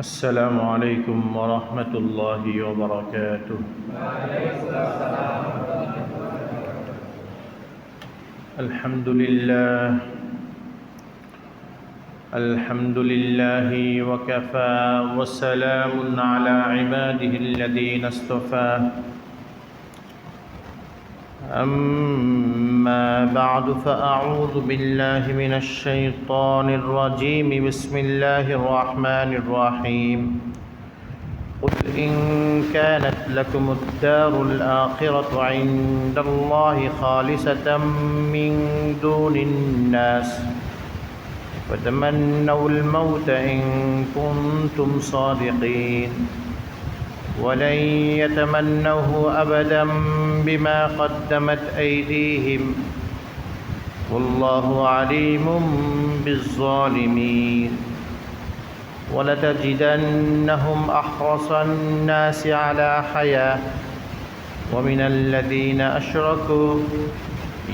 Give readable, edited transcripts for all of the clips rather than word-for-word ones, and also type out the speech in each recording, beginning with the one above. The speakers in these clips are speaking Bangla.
السلام عليكم ورحمة الله وبركاته. الحمد لله وكفى وسلام على عباده الذين اصطفى. أما بعد فأعوذ بالله من الشيطان الرجيم. بسم الله الرحمن الرحيم. قل إن كانت لكم الدار الآخرة عند الله خالصة من دون الناس فتمنوا الموت إن كنتم صادقين ولن يتمنوه أبدا بما قدمت أيديهم والله عليم بالظالمين. ولتجدنهم أحرص الناس على حياة ومن الذين أشركوا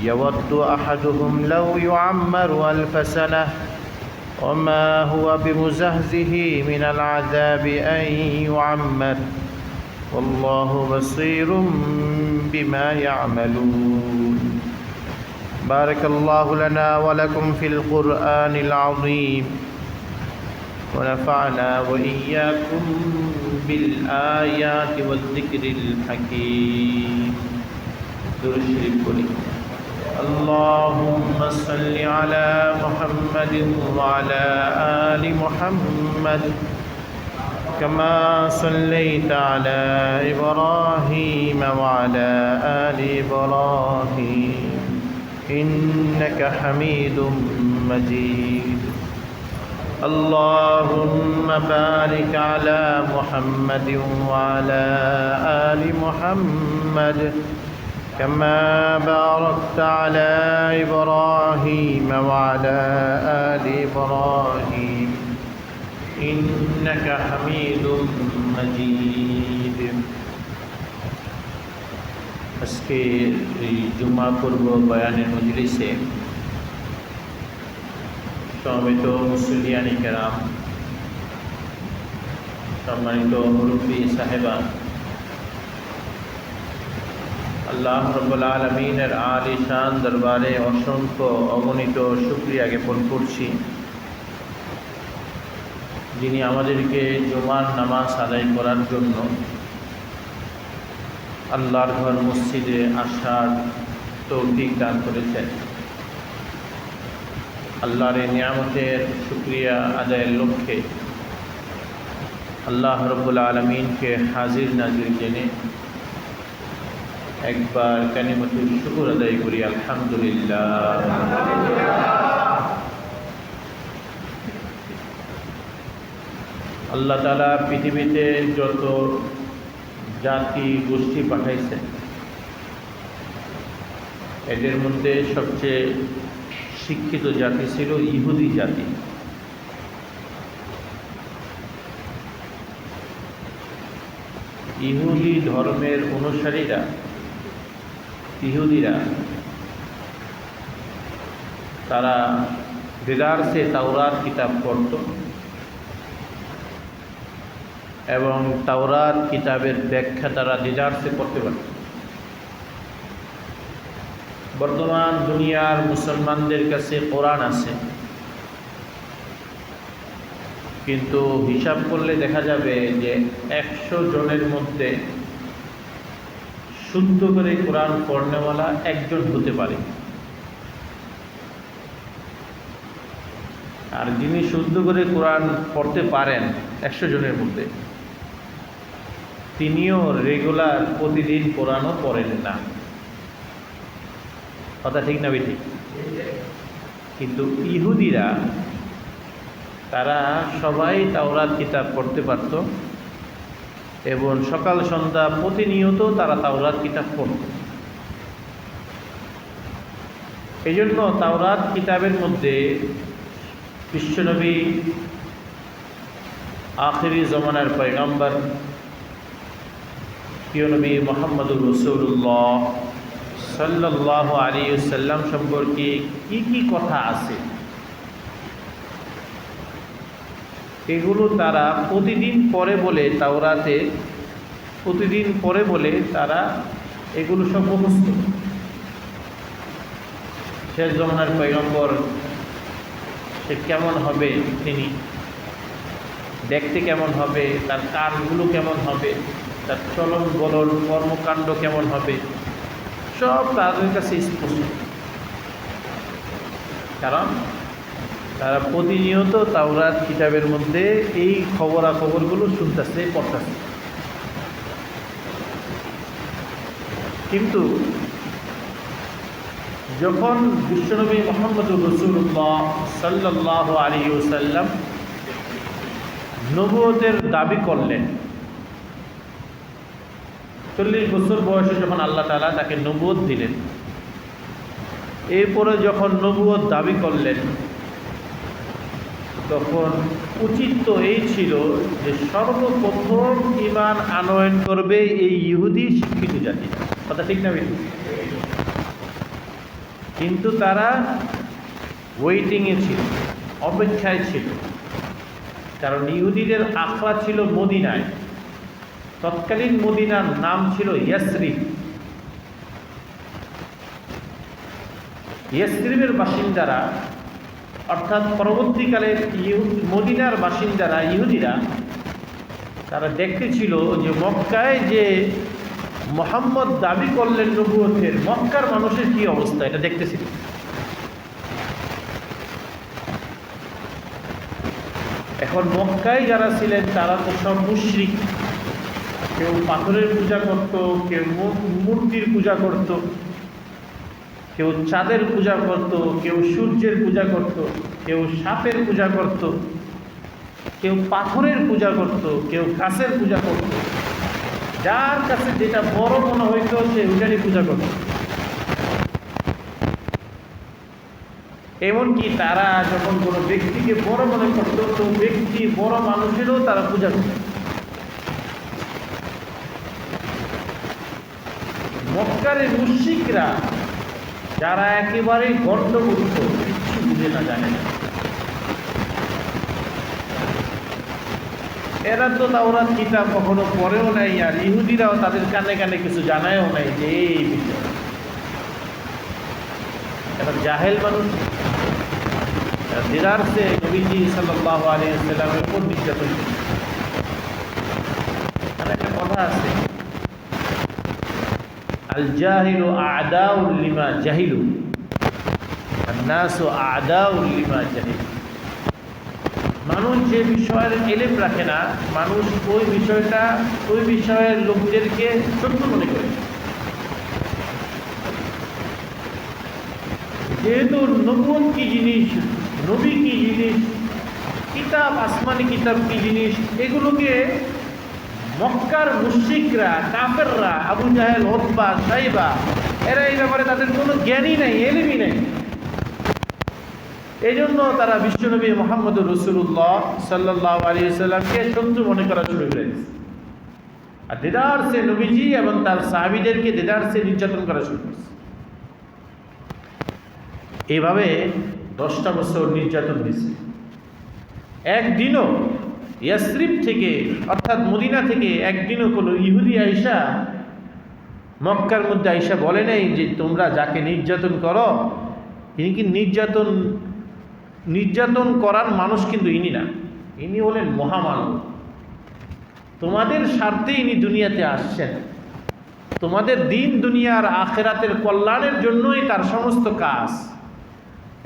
يود أحدهم لو يعمر 1000 سنة وما هو بمزحزحه من العذاب أن يعمر والله بصير بما يعملون. بارك الله لنا ولكم في القرآن العظيم ونفعنا وإياكم بالآيات والذكر الحكيم. درود شريف পড়ি। اللهم صل على محمد وعلى آل محمد كما صليت على إبراهيم وعلى آل إبراهيم إنك حميد مجيد. اللهم بارك على محمد وعلى آل محمد كما باركت على إبراهيم وعلى آل إبراهيم إنك حميد مجيد. আজকে এই জুমা পূর্ব বয়ানের মজলিসে সমবেত মুসলিয়ানি কেরাম, সম্মানিত মুরব্বী সাহেবান, আল্লাহ রাব্বুল আলামিনের আলিশান দরবারে অসংখ্য অগণিত শুকরিয়া জ্ঞাপন করছি, যিনি আমাদেরকে জুমার নামাজ আদায় করার জন্য আল্লাহর ঘর মসজিদে আসার তৌফিক দান করেছেন। আল্লাহর এই নিয়ামতের শুকরিয়া আদায়ের লক্ষ্যে আল্লাহ রাব্বুল আলামিনকে হাজির নাজির জেনে একবার কালিমাতুল শুকর আদায় করি, আলহামদুলিল্লাহ। আল্লাহ তাআলা পৃথিবীতে যত জাতি গোষ্ঠী পাঠাইছেন, এদের মধ্যে সবচেয়ে শিক্ষিত জাতি ছিল ইহুদি জাতি। ইহুদি ধর্মের অনুসারীরা, ইহুদিরা, তারা দিদারসে তাওরাত কিতাব পড়ত এবং তাওরাত কিতাবের ব্যাখ্যা তারা দিদারসে করতে পারত। বর্তমান দুনিয়ার মুসলমানদের কাছে কোরআন আছে, কিন্তু হিসাব করলে দেখা যাবে যে 100 জনের মধ্যে শুদ্ধ করে কোরআন পড়নেওয়ালা একজন হতে পারে। আর যিনি শুদ্ধ করে কোরআন পড়তে পারেন 100 জনের মধ্যে, তিনিও রেগুলার প্রতিদিন কোরআনও পড়েন না। কথা ঠিক না বেঠিক? কিন্তু ইহুদিরা, তারা সবাই তাওরাত কিতাব পড়তে পারত এবং সকাল সন্ধ্যা প্রতিনিয়ত তারা তাওরাত কিতাব পড়ত। এই জন্য তাওরাত কিতাবের মধ্যে বিশ্বনবী আখিরি জমানার পয়গম্বর প্রিয় নবী মুহাম্মদুর রাসূলুল্লাহ সাল্লাল্লাহু আলাইহি ওয়াসাল্লাম সম্পর্কে কি কি কথা আছে এগুলো তারা প্রতিদিন পড়ে বলে তাওরাতে প্রতিদিন পড়ে বলে তারা এগুলো সব মুখস্থ। শেষ জমানার পয়গম্বর সে কেমন হবে, তিনি দেখতে কেমন হবে, তার কাজগুলো কেমন হবে, তার চলন বলন কর্মকাণ্ড কেমন হবে, সব তাদের কাছে স্পষ্ট। কারণ তারা প্রতিনিয়ত তাওরাত কিতাবের মধ্যে এই খবরাখবরগুলো শুনতেছে, পড়তেছে। কিন্তু যখন বিশ্বনবী মুহাম্মদুর রাসূলুল্লাহ সাল্লাল্লাহু আলাইহি ওয়াসাল্লাম নবুয়তের দাবি করলেন, 40 বছর বয়সে যখন আল্লাহ তাআলা তাকে নবুয়ত দিলেন, এরপরে যখন নবুয়ত দাবি করলেন, তখন উচিত তো এই ছিল যে সর্বপ্রথম ঈমান আনয়ন করবে এই ইহুদি শিক্ষিত জাতি। কথা ঠিক না? কিন্তু তারা ওয়েটিংয়ে ছিল, অপেক্ষায় ছিল। কারণ ইহুদিদের আখড়া ছিল মদিনায়। তৎকালীন মদিনার নাম ছিল ইয়াসরিব। ইয়াসরিবের বাসিন্দারা, অর্থাৎ পরবর্তীকালে মদিনার বাসিন্দারা ইহুদিরা, তারা দেখতেছিল যে মক্কায় যে মুহাম্মদ দাবি করলেন নবুয়তের, মক্কার মানুষের কি অবস্থা এটা দেখতেছিল। এখন মক্কায় যারা ছিলেন তারা তো সব মুশরিক। কেউ পাথরের পূজা করত, কেউ মূর্তির পূজা করত, কেউ চাঁদের পূজা করত, কেউ সূর্যের পূজা করত, কেউ সাপের পূজা করত, কেউ পাথরের পূজা করত, কেউ গাছের পূজা করত। যার কাছে যেটা বড় মনে হইতো সে ওইটারই পূজা করত। এমনকি তারা যখন কোনো ব্যক্তিকে বড় মনে করত, তো ব্যক্তি বড় মানুষেরও তারা পূজা করত। মক্কার মুশরিকরা যারা একেবারে গণ্ডমূর্খ, কিচ্ছু বুঝে না, জানে না, এরা তো তাওরাত কিতাব কখনো পড়েও নাই, আর ইহুদিরাও তাদের কানে কানে কিছু জানায়ও নাই যে এই বিষয়। এরা জাহেল মানুষ, দিদারসে নবীজি সাল্লাল্লাহু আলাইহি ওয়াসাল্লামের উপর নির্যাতন করে। আর একটা কথা আছে, আল জাহিলু আ'দাউল লিমা জাহিলু, আন-নাসু আ'দাউল লিমা জাহিলু। মানুষ যে বিষয়ের ইলম রাখে না, মানুষ ওই বিষয়ের লোকদেরকে শত্রু মনে করে। যেহেতু নবুয়ত কি জিনিস, নবী কি জিনিস, কিতাব, আসমানি কিতাব কি জিনিস, এগুলোকে মক্কার মুশরিকরা, কাফেররা, আবু জাহেল, উতবা, সাইবা, এরা এই ব্যাপারে তাদের কোনো জ্ঞানই নাই, ইলমই নাই। এই জন্য তারা বিশ্বনবী মুহাম্মদুর রাসূলুল্লাহ সাল্লাল্লাহু আলাইহি ওয়াসাল্লামকে শত্রু মনে করা শুরু করে দিয়েছে। আর দেদারসে নবীজি এবং তার সাহাবীদেরকে দেদারসে নির্যাতন করা শুরু করেছে। এইভাবে 10টা বছর নির্যাতন দিয়েছে। একদিনও ইয়াসরিব থেকে, অর্থাৎ মদিনা থেকে একদিনও কোনো ইহুদি আইসা মক্কার মধ্যে আইসা বলে নাই যে তোমরা যাকে নির্যাতন করো, ইনি কি নির্যাতন করার মানুষ কিন্তু ইনি না, ইনি হলেন মহামানব। তোমাদের স্বার্থে ইনি দুনিয়াতে আসছেন, তোমাদের দিন দুনিয়ার আখেরাতের কল্যাণের জন্যই তার সমস্ত কাজ।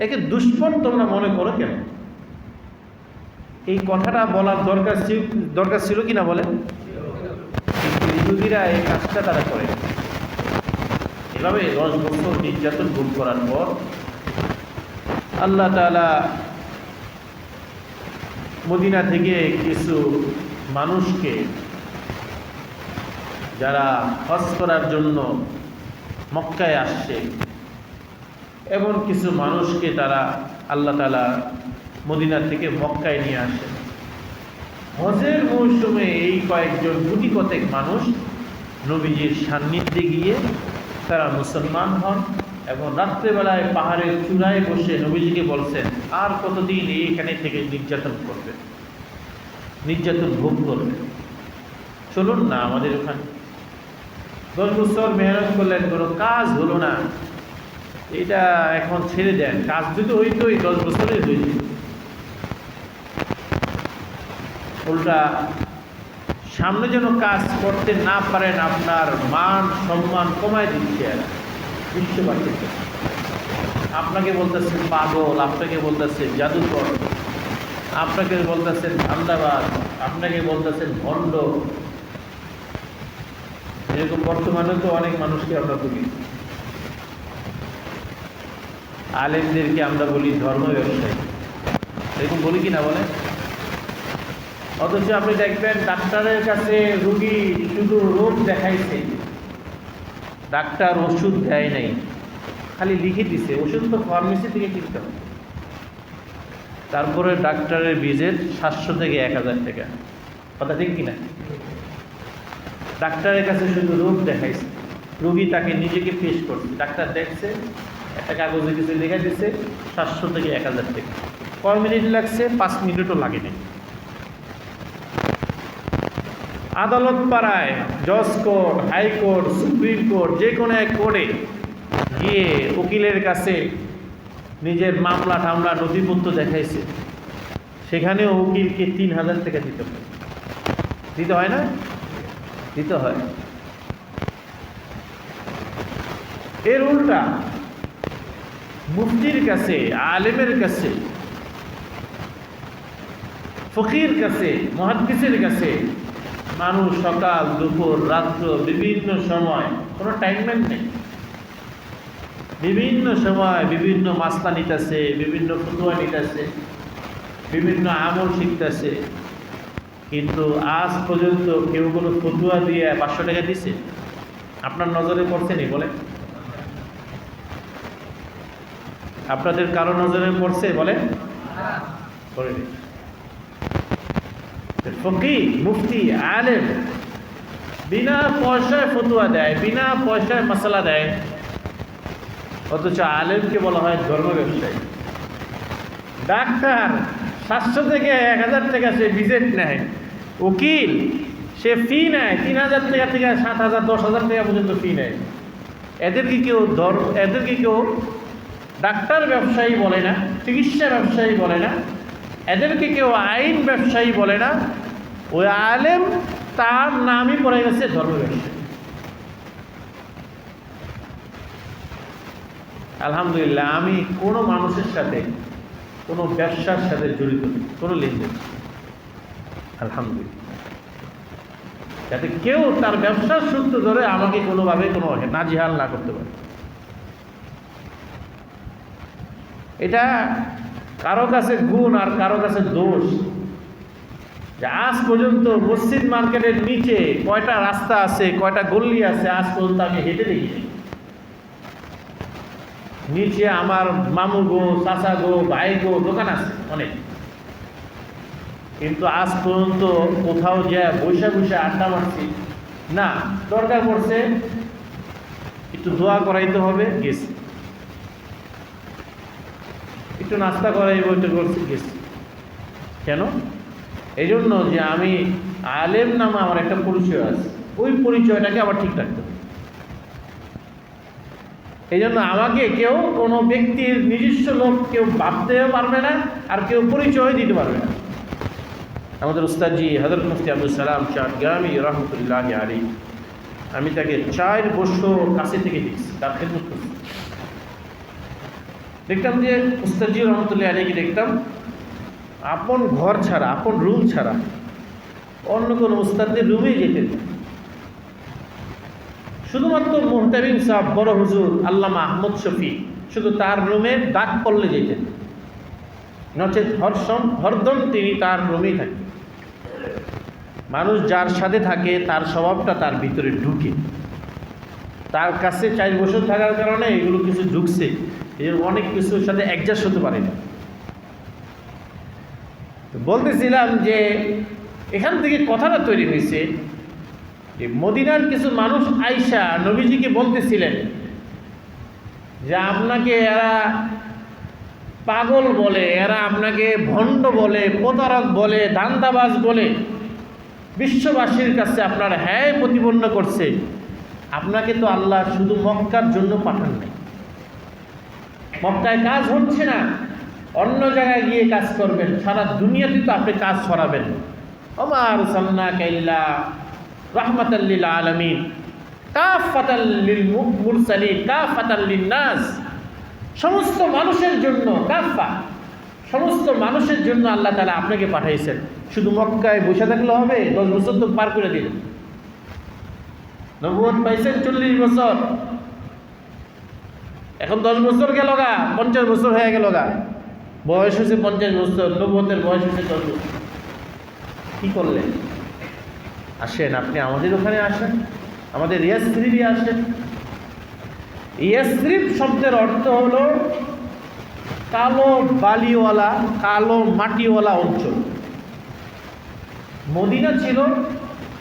একে দুশমন তোমরা মনে করো কেন? এই কথাটা বলার দরকার ছিল কি না বলেন? কিন্তু ইহুদিরা এই কাজটা তারা করে। এভাবে 10 বছর নির্যাতন ভোগ করার পর আল্লাহ তাআলা মদিনা থেকে কিছু মানুষকে, যারা হজ করার জন্য মক্কায় আসছে, এমন কিছু মানুষকে তারা আল্লাহ তাআলা মদিনা থেকে মক্কায় নিয়ে আসে। হজের মৌসুমে এই কয়েকজন গুটি কতেক মানুষ নবীজির সান্নিধ্যে গিয়ে তারা মুসলমান হন এবং রাত্রেবেলায় পাহাড়ের চূড়ায় বসে নবীজিকে বলছেন, আর কতদিন এইখানে থেকে নির্যাতন করবেন? নির্যাতন ভোগ করবে। চলুন না আমাদের ওখানে, 10 বছর মেহনত করলেন, কোনো কাজ হলো না, এটা এখন ছেড়ে দেন। কাজ যদি হইতো এই 10 বছরে হইত। উল্টা সামনে যেন কাজ করতে না পারেন, আপনার মান সম্মান কমায় দিচ্ছে এরা বিশ্ববাসীকে। আপনাকে বলতেছেন পাগল, আপনাকে বলতেছেন জাদুকর, আপনাকে বলতেছেন ধান্দাবাজ, আপনাকে বলতেছেন ভণ্ড। এরকম বর্তমানে তো অনেক মানুষকে আমরা বলি, আলেমদেরকে আমরা বলি ধর্ম ব্যবসায়ী, এরকম বলি কি না বলে? অথচ আপনি দেখবেন ডাক্তারের কাছে রুগী শুধু রোগ দেখাইছে, ডাক্তার ওষুধ দেয় নাই, খালি লিখে দিছে। ওষুধ তো ফার্মেসি থেকে কিনতে হবে। তারপরে ডাক্তারের ভিজিট 700 থেকে 1000 টাকা, কথা ঠিক কিনা? ডাক্তারের কাছে শুধু রোগ দেখাইছে, রুগী তাকে নিজেকে পেশ করছে, ডাক্তার দেখছে, একটা কাগজে কিছু লেখা দিচ্ছে, 700 থেকে 1000 টাকা। কয় মিনিট লাগছে? 5 মিনিটও লাগেনি। আদালত পাড়ায়, জজ কোর্ট, হাইকোর্ট, সুপ্রিম কোর্ট, যে কোনো এক কোর্টে গিয়ে উকিলের কাছে নিজের মামলা টামলা নথিপত্র দেখাইছে, সেখানেও উকিলকে 3000 টাকা দিতে হয়। দিতে হয় না? দিতে হয়। এর উল্টা মুফতির কাছে, আলেমের কাছে, ফকির কাছে, মুহাদ্দিসের কাছে মানুষ সকাল দুপুর রাত্র বিভিন্ন সময়, কোনো টাইমমেন্ট নেই, বিভিন্ন সময় বিভিন্ন মাসলা নিতেছে, বিভিন্ন ফতোয়া নিতেছে, বিভিন্ন আমল শিখতেছে। কিন্তু আজ পর্যন্ত কেউ কোনো ফতোয়া দিয়ে 500 টাকা দিছে? আপনার নজরে পড়ছে নি? বলে আপনাদের কারো নজরে পড়ছে? বলে পড়েনি। ফকিহ, মুফতি, আলেম বিনা পয়সায় ফতোয়া দেয়, বিনা পয়সায় মাসালা দেয়, অথচ আলেমকে বলা হয় ধর্ম ব্যবসায়ী। ডাক্তার 700 থেকে 1000 টাকা সে ভিজিট নেয়, উকিল সে ফি নেয় 3000 টাকা থেকে 7000 10,000 টাকা পর্যন্ত ফি নেয়। এদেরকে কেউ ডাক্তার ব্যবসায়ী বলে না, চিকিৎসা ব্যবসায়ী বলে না, এদেরকে কেউ আইন ব্যবসায়ী বলে না। ওই আলেম, তার নামই পড়ে গেছে ধর্ম ব্যবসায়ী। আলহামদুলিল্লাহ, আমি কোনো মানুষের সাথে, কোনো ব্যবসার সাথে জড়িত নেই, কোনো লেনদেন, আলহামদুলিল্লাহ, যাতে কেউ তার ব্যবসার সূত্র ধরে আমাকে কোনোভাবে কোনো নাজিহাল না করতে পারে। এটা কারো কাছে গুণ আর কারো কাছে দোষ। যে আজ পর্যন্ত মসজিদ মার্কেটের নিচে কয়টা রাস্তা আছে, কয়টা গল্লি আছে, আজ পর্যন্ত আমি হেঁটে দেখিনি। নিচে আমার মামু গো, চাচা গো, ভাই গো দোকান আছে অনেক, কিন্তু আজ পর্যন্ত কোথাও যে বৈশা বৈশা আড্ডা মারছি না। দরকার পড়ছে একটু দোয়া করাইতে হবে, গেছি, একটু নাস্তা করাইব, একটু করছি, গেছি। কেন? এই জন্য যে আমি আলেম নামে আমার একটা পরিচয় আছে, ওই পরিচয়টাকে আবার ঠিক রাখতে হবে। এই জন্য আমাকে কেউ, কোনো ব্যক্তির নিজস্ব লোক কেউ ভাবতেও পারবে না, আর কেউ পরিচয় দিতে পারবে না। আমাদের উস্তাদজি হযরত মুফতি আব্দুল সালাম চাটগ্রামী রহমতুল্লাহ আলাইহি, আমি তাকে 4 বছর কাছে থেকে দেখছি, তার খেদমত করছি। দেখতাম যে উস্তাদজি রহমতুল্লাহ আলাইহিকে দেখতাম আপন ঘর ছাড়া, আপন রুম ছাড়া অন্য কোনো উস্তাদের রুমেই যেতেন। শুধুমাত্র মুহতামিম সাহেব, বড় হুজুর আল্লামা আহমদ শফি, শুধু তার রুমে ডাক পড়লে যেতেন, নচেত হরদম তিনি তার রুমেই থাকতেন। মানুষ যার সাথে থাকে তার স্বভাবটা তার ভিতরে ঢুকে, তার কাছে 4 বছর থাকার কারণে এগুলো কিছু ঢুকছে, এর অনেক কিছুর সাথে অ্যাডজাস্ট হতে পারে না। বলতেছিলাম যে এখান থেকে কথাটা তৈরি হয়েছে যে মদিনার কিছু মানুষ আইসা নবীজিকে বলতেছিলেন যে আপনাকে এরা পাগল বলে, এরা আপনাকে ভণ্ড বলে, প্রতারক বলে, ধান্দাবাজ বলে বিশ্ববাসীর কাছে আপনার হ্যায় প্রতিপন্ন করছে। আপনাকে তো আল্লাহ শুধু মক্কার জন্য পাঠান নাই। মক্কায় কাজ হচ্ছে না, অন্য জায়গায় গিয়ে কাজ করবেন, সারা দুনিয়াতে তো আপনি কাজ ছড়াবেন। ওমা আরসালনাকা ইল্লা রাহমাতাল লিল আলামিন কাফাতাল লিল মুরসালিন কাফাতাল লিন নাস, সমস্ত মানুষের জন্য কাফা, সমস্ত মানুষের জন্য আল্লাহ তাআলা আপনাকে পাঠাইছেন। শুধু মক্কায় বসে থাকলে হবে? 10 বছর তো পার করে দিলেন, নবুয়ত পাইছেন 40 বছর, এখন 10 বছর গেল গা, 50 বছর হয়ে গেল গা, বয়স হয়েছে 50 বছর, নবুয়তের বয়স হয়েছে 10 বছর। কি করলেন? আসেন, আপনি আমাদের ওখানে আসেন, আমাদের ইয়াসরিবে আসেন। ইয়াসরিব শব্দের অর্থ হলো কালো বালিওয়ালা, কালো মাটিওয়ালা অঞ্চল। মদিনা ছিল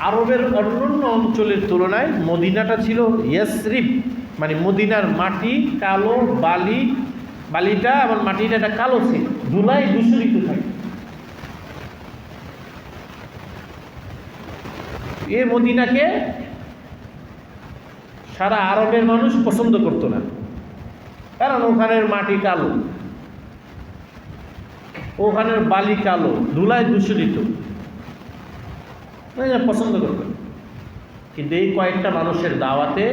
আরবের অন্যান্য অঞ্চলের তুলনায়, মদিনাটা ছিল ইয়াসরিব, মানে মদিনার মাটি কালো, বালিটা এবং মাটিটা একটা কালো ছিল, ধুলায় দূষিত থাকে। এই মদিনাকে সারা আরবের মানুষ পছন্দ করতো না, কারণ ওখানের মাটি কালো, ওখানের বালি কালো, ধুলায় দূষিত, পছন্দ করতো। কিন্তু এই কয়েকটা মানুষের দাওয়াতে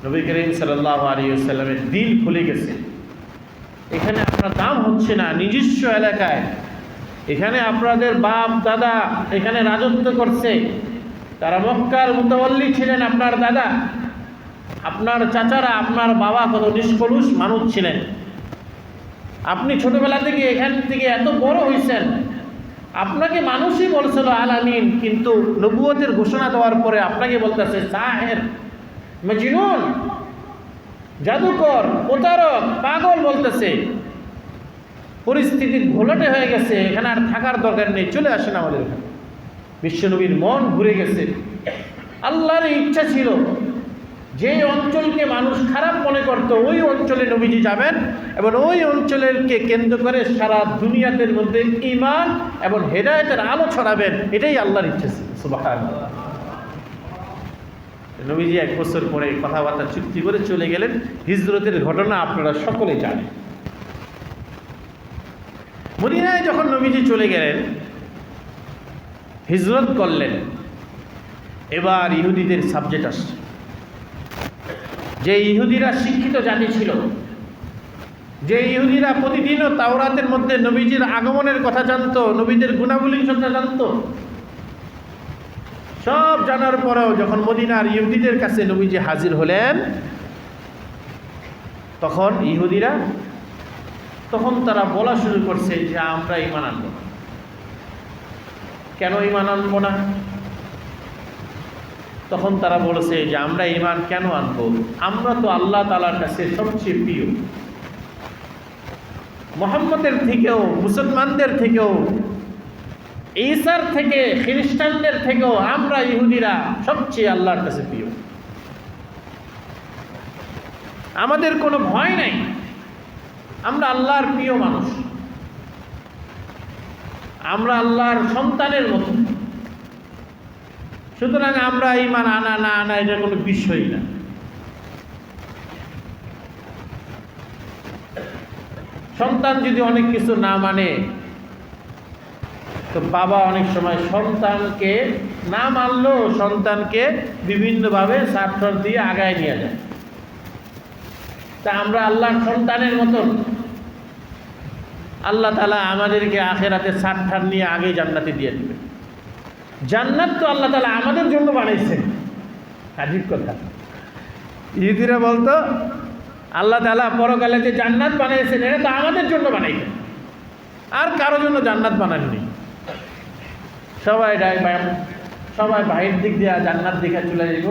নবী করিম সাল্লাল্লাহু আলাইহি ওয়াসাল্লামের দিল খুলে গেছে। এখানে আপনার দাম হচ্ছে না নিজস্ব এলাকায়, এখানে আপনাদের বাপ দাদা এখানে রাজত্ব করছে, তারা মক্কার মুতাওয়াল্লি ছিলেন, আপনার দাদা, আপনার চাচারা, আপনার বাবা কত নিষ্কলুষ মানুষ ছিলেন। আপনি ছোটবেলা থেকে এখান থেকে এত বড় হয়েছেন, আপনাকে মানুষই বলছিল আল আমিন, কিন্তু নবুয়তের ঘোষণা দেওয়ার পরে আপনাকে বলতেছে সাহের, মজনুন, জাদুকর, প্রতারক, পাগল বলতেছে। পরিস্থিতি ঘোলাটে হয়ে গেছে, এখানে আর থাকার দরকার নেই, চলে আসেন আমাদের এখানে। বিশ্বনবীর মন ঘুরে গেছে। আল্লাহর ইচ্ছা ছিল যে অঞ্চলকে মানুষ খারাপ মনে করত, ওই অঞ্চলে নবীজি যাবেন এবং ওই অঞ্চলেরকে কেন্দ্র করে সারা দুনিয়াতের মধ্যে ঈমান এবং হেদায়েতের আলো ছড়াবেন, এটাই আল্লাহর ইচ্ছা ছিল। সুবহানাল্লাহ। নবীজি 1 বছর পরে কথাবার্তা চুক্তি করে চলে গেলেন। হিজরতের ঘটনা আপনারা সকলে জানেন। মদিনায় যখন নবীজি চলে গেলেন, হিজরত করলেন, এবার ইহুদিদের সাবজেক্ট আসছে। যে ইহুদিরা শিক্ষিত জাতি ছিল, যে ইহুদিরা প্রতিদিনও তাওরাতের মধ্যে নবীজির আগমনের কথা জানতো, নবীদের গুণাবলীর কথা জানতো, সব জানার পরেও যখন মদিনার ইহুদিদের কাছে নবীজি হাজির হলেন, তখন ইহুদিরা তারা বলা শুরু করছে যে আমরা ঈমান আনব না। কেন ঈমান আনব না? তখন তারা বলেছে যে আমরা ঈমান কেন আনবো, আমরা তো আল্লাহ তাআলার কাছে সবচেয়ে প্রিয়, মুহাম্মদের থেকেও, মুসলমানদের থেকেও, ঈসার থেকে, খ্রিস্টানদের থেকেও আমরা ইহুদিরা সবচেয়ে আল্লাহর কাছে প্রিয়। আমাদের কোনো ভয় নাই, আমরা আল্লাহর প্রিয় মানুষ, আমরা আল্লাহর সন্তানের মতো। সুতরাং আমরা ঈমান আনা না আনা এটা কোনো বিষয় না। সন্তান যদি অনেক কিছু না মানে, তো বাবা অনেক সময় সন্তানকে না মানলেও সন্তানকে বিভিন্নভাবে স্বার্থ দিয়ে আগায় নিয়ে যায়। তা আমরা আল্লাহর সন্তানের মতন, আল্লাহ তাআলা আমাদেরকে আখিরাতে স্বার্থ নিয়ে আগে জান্নাতে দিয়ে দিবে। জান্নাত তো আল্লাহ তাআলা আমাদের জন্য বানাইছেন। আজীব কথা, ইহুদিরা বলতো আল্লাহ তাআলা পরকালে যে জান্নাত বানাইছেন এটা তো আমাদের জন্য বানাইছেন, আর কারো জন্য জান্নাত বানাননি। সবাই বাহির দিক দিয়ে জান্নাত দেখে চলে যাব,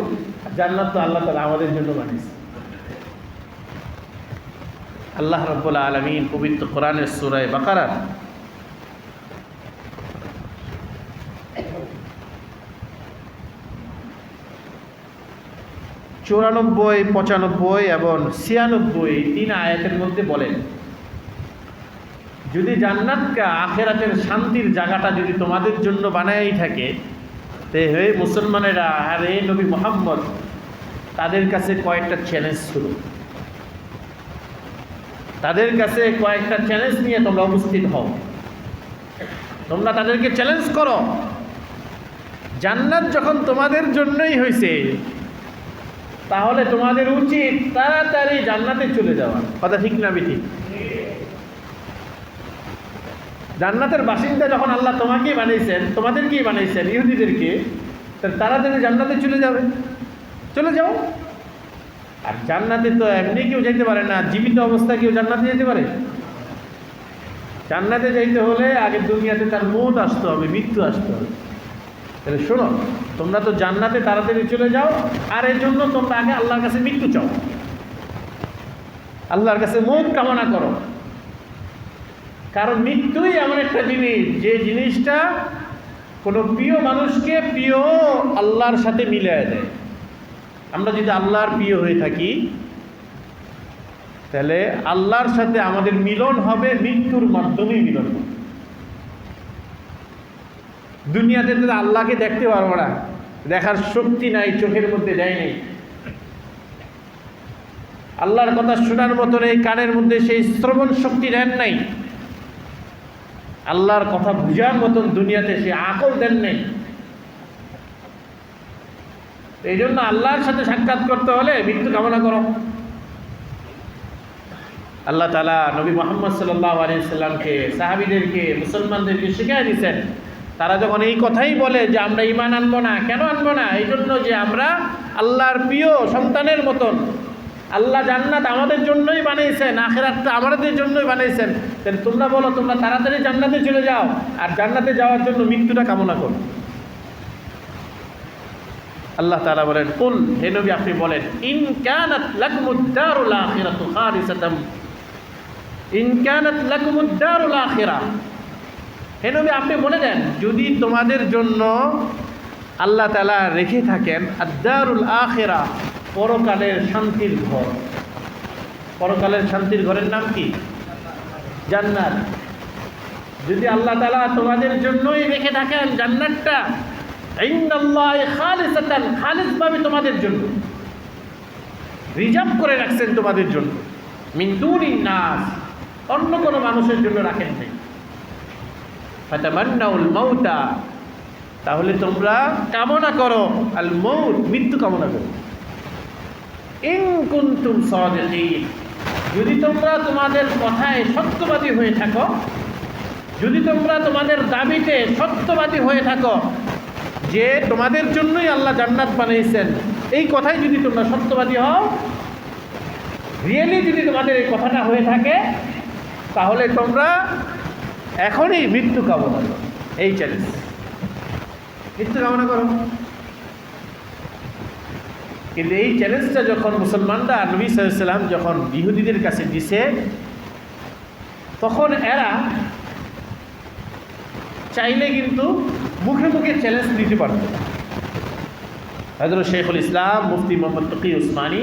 জান্নাত তো আল্লাহ তাআলা আমাদের জন্য বানিয়েছে। আল্লাহ রাব্বুল আলামিন পবিত্র কোরআনের সূরা বাকারা 94, 95 এবং 96 3 আয়াতের মধ্যে বলেন, যদি জান্নাতকে আখেরাতের শান্তির জায়গাটা যদি তোমাদের জন্য বানাই থাকে, তে হে মুসলমানেরা আর হে নবী মুহাম্মদ, তাদের কাছে কয়েকটা চ্যালেঞ্জ ছিল। তাদের কাছে কয়েকটা চ্যালেঞ্জ নিয়ে তোমরা উপস্থিত হও। তোমরা তাদেরকে চ্যালেঞ্জ করো, জান্নাত যখন তোমাদের জন্যই হয়েছে, তাহলে তোমাদের উচিত তাড়াতাড়ি জান্নাতে চলে যাওয়া। কথা ঠিক না বেঠিক? জান্নাতের বাসিন্দা যখন আল্লাহ তোমাকেই বানিয়েছেন, তোমাদেরকেই বানিয়েছেন, ইহুদিদেরকে, তাড়াতাড়ি জান্নাতে চলে যাবে, চলে যাও। আর জান্নাতে তো এমনি কেউ যেতে পারে না, জীবিত অবস্থায় কেউ জান্নাতে যেতে পারে? জান্নাতে যাইতে হলে আগে দুনিয়াতে তার মৌত আসতে হবে, মৃত্যু আসতে হবে। তাহলে শোনো, তোমরা তো জান্নাতে তাড়াতাড়ি চলে যাও, আর এর জন্য তোমরা আগে আল্লাহর কাছে মৃত্যু চাও, আল্লাহর কাছে মৌত কামনা করো। কারণ মৃত্যুই এমন একটা জিনিস, যে জিনিসটা কোনো প্রিয় মানুষকে প্রিয় আল্লাহর সাথে মিলিয়ে দেয়। আমরা যদি আল্লাহর প্রিয় হয়ে থাকি, তাহলে আল্লাহর সাথে আমাদের মিলন হবে মৃত্যুর মাধ্যমেই মিলন হবে। দুনিয়াতে তো আল্লাহকে দেখতে পারবো না, দেখার শক্তি নাই, চোখের মধ্যে দেয় নেই। আল্লাহর কথা শোনার মতন এই কানের মধ্যে সেই শ্রবণ শক্তি দেন নাই। আল্লাহর কথা বুঝার মতন দুনিয়াতে সে আকল দেন নাই। এই জন্য আল্লাহর সাথে সাক্ষাৎ করতে হলে মৃত্যু কামনা করো। আল্লাহ তাআলা নবী মুহাম্মদ সাল্লাল্লাহু আলাইহি সাল্লামকে, সাহাবীদেরকে, মুসলমানদেরকে শিখিয়ে দিয়েছেন। তারা যখন এই কথাই বলে যে আমরা ঈমান আনবো না, কেন আনবো না? এই জন্য যে আমরা আল্লাহর প্রিয় সন্তানের মতন, আল্লাহ জান্নাত আমাদের জন্যই বানিয়েছেন, আখিরাতটা আমাদের জন্যই বানিয়েছেন। তাহলে তোমরা বলো, তোমরা তাড়াতাড়ি জান্নাতে চলে যাও, আর জান্নাতে যাওয়ার জন্য মৃত্যুটা কামনা করো। আল্লাহ তাআলা বলেন, কুল, হে নবী আপনি বলেন, ইন কানাত লাকুমুদ দারুল আখিরাতু খালিসাতাম, ইন কানাত লাকুমুদ দারুল আখিরা, হে নবী আপনি বলে দেন, যদি তোমাদের জন্য আল্লাহ তাআলা রেখে থাকেন আদ-দারুল আখিরা, পরকালের শান্তির ঘর। পরকালের শান্তির ঘরের নাম কি? জান্নাত। যদি আল্লাহ তাআলা তোমাদের জন্যই রেখে থাকেন জান্নাতটা, ইন্নাল্লাহি খালিসাতান, খালিসভাবে তোমাদের জন্য রিজার্ভ করে রাখছেন তোমাদের জন্য, মিন দুনিন নাস, অন্য কোনো মানুষের জন্য রাখেন নাই। ফাতামান্নাউল মাউতা, তাহলে তোমরা কামনা করো আল মউত, মৃত্যু কামনা করো। ইন কুনতুম সাদিকিন, যদি তোমরা তোমাদের কথায় সত্যবাদী হয়ে থাকো, যদি তোমরা তোমাদের দাবিতে সত্যবাদী হয়ে থাকো যে তোমাদের জন্যই আল্লাহ জান্নাত বানিয়েছেন, এই কথাই যদি তোমরা সত্যবাদী হও, রিয়েলি যদি তোমাদের এই কথাটা হয়ে থাকে, তাহলে তোমরা এখনই মৃত্যু কামনা করো। এই চ্যালেঞ্জ, মৃত্যু কামনা করো। কিন্তু এই চ্যালেঞ্জটা যখন মুসলমানরা নবী সাল্লাল্লাহু আলাইহি ওয়াসাল্লাম যখন ইহুদিদের কাছে দিছে, তখন এরা চাইলে কিন্তু মুখে মুখে চ্যালেঞ্জ দিতে পারত। হযরত শেখুল ইসলাম মুফতি মুহাম্মদ তকি উসমানী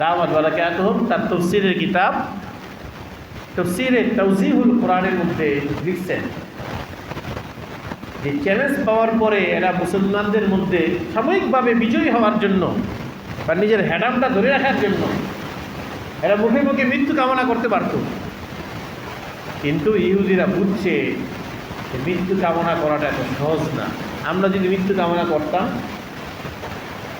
দাওয়াত বারাকাতুহু তার তাফসীরের কিতাব তাফসীরে তাওজীহুল কোরআনের মধ্যে লিখছেন যে চ্যালেঞ্জ পাওয়ার পরে এরা মুসলমানদের মধ্যে সাময়িকভাবে বিজয়ী হওয়ার জন্য বা নিজের হ্যাডামটা ধরে রাখার জন্য এরা মুখে মুখে মৃত্যু কামনা করতে পারত। কিন্তু ইহুদিরা বুঝছে যে মৃত্যু কামনা করাটা এত সহজ না। আমরা যদি মৃত্যু কামনা করতাম,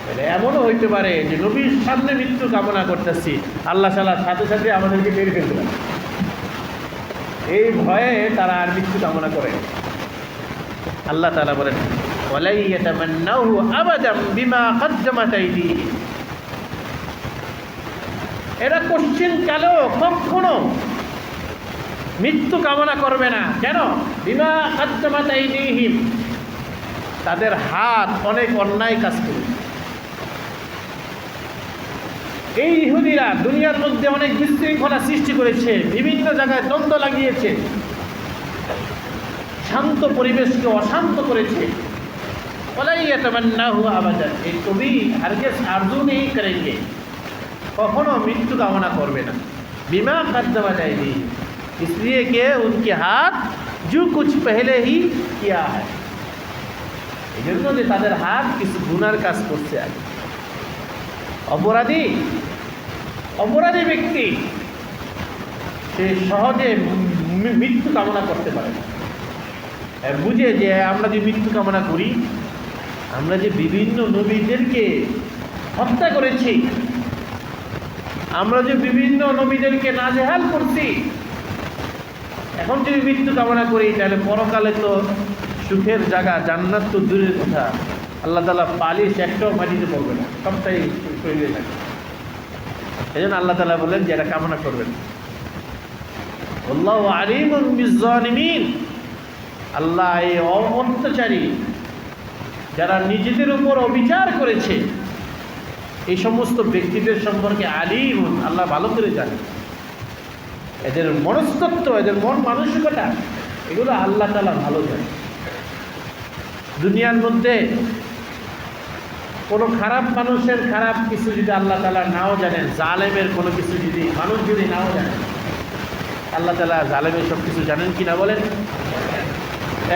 তাহলে এমনও হইতে পারে যে নবীর সামনে মৃত্যু কামনা করতেছি, আল্লাহ তাআলা সাথে সাথে আমাদেরকে মেরে ফেলতে পারে। এই ভয়ে তারা আর মৃত্যু কামনা করে। আল্লাহ তাআলা বলেন, ওয়ালা ইয়াতামান্নাহু আবাদাম বিমা কদ্দামাত আইদিহিম, এরা কোশ্চিন কালেও কখনো মৃত্যু কামনা করবে না। কেন? বিমা কদ্দামাত আইদিহিম, তাদের হাত অনেক অন্যায় কাজ করে। এই ইহুদিরা দুনিয়ার মধ্যে অনেক বিশৃঙ্খলা সৃষ্টি করেছে, বিভিন্ন জায়গায় দ্বন্দ্ব লাগিয়েছে, শান্ত পরিবেশকে অশান্ত করেছে। ওয়ালা ইয়াতামান্নাহু আবাদান, এই কবি হারগিজ আরজু নেই করেঙ্গে, কখনো মৃত্যু কামনা করবে না। বিমা কদ্দামাত আইদিহিম, इसलिए कि उनके हाथ जो कुछ पहले ही किया है, এই জন্য যে তাদের হাত কিছু গুনার কাজ করছে আগে। অপরাধী ব্যক্তি সে সহজে মৃত্যু কামনা করতে পারে না। বুঝে যে আমরা যে মৃত্যু কামনা করি, আমরা যে বিভিন্ন নবীদেরকে হত্যা করেছি, আমরা যে বিভিন্ন নবীদেরকে নাজেহাল করছি, এখন যদি মৃত্যু কামনা করি তাহলে পরকালে তো সুখের জায়গা, জান্নাত তো দূরের কথা, আল্লাহ তাআলা পালিশ একটাও মাটিতে পড়বে না, সবটাই শরীরে থাকে। এই জন্য আল্লাহ তাআলা বলেন যে এটা কামনা করবেন। আল্লাহু আলিমুন বিজ্জালিমিন, আল্লাহ এই অত্যাচারী যারা নিজেদের উপর অবিচার করেছে এই সমস্ত ব্যক্তিদের সম্পর্কে আলিম, আল্লাহ ভালো করে জানেন। এদের মনস্তত্ত্ব, এদের মন মানসিকতা, এগুলো আল্লাহ তাআলা ভালো জানেন। দুনিয়ার মধ্যে কোনো খারাপ মানুষের খারাপ কিছু যদি আল্লাহ তাআলা নাও জানেন, জালেমের কোনো কিছু যদি মানুষ যদি নাও জানেন, আল্লাহ তাআলা জালেমের সব কিছু জানেন কি না বলেন?